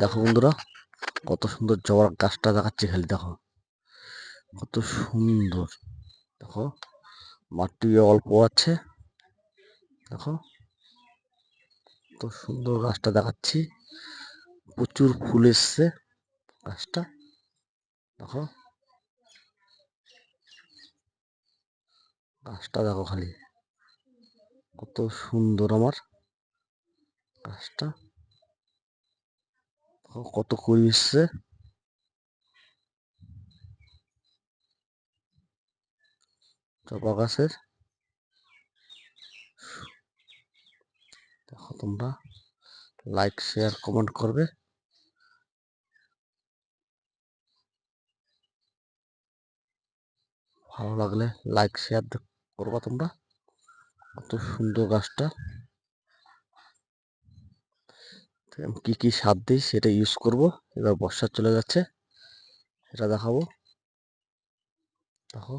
দেখো বন্ধুরা, কত সুন্দর জবার গাছটা দেখাচ্ছি। খালি দেখো কত সুন্দর। দেখো মাটি অল্প আছে, দেখো কত সুন্দর গাছটা দেখাচ্ছি। প্রচুর ফুল এসছে গাছটা। দেখো গাছটা দেখো খালি কত সুন্দর আমার গাছটা। দেখো কত কুড়ি এসছে জবা গাছের। দেখো তোমরা লাইক শেয়ার কমেন্ট করবে। ভালো লাগলে লাইক শেয়ার করবা তোমরা। কত সুন্দর গাছটা। কি কি সার দিই সেটা ইউজ করব। এবার বর্ষা চলে যাচ্ছে, সেটা দেখাবো। দেখো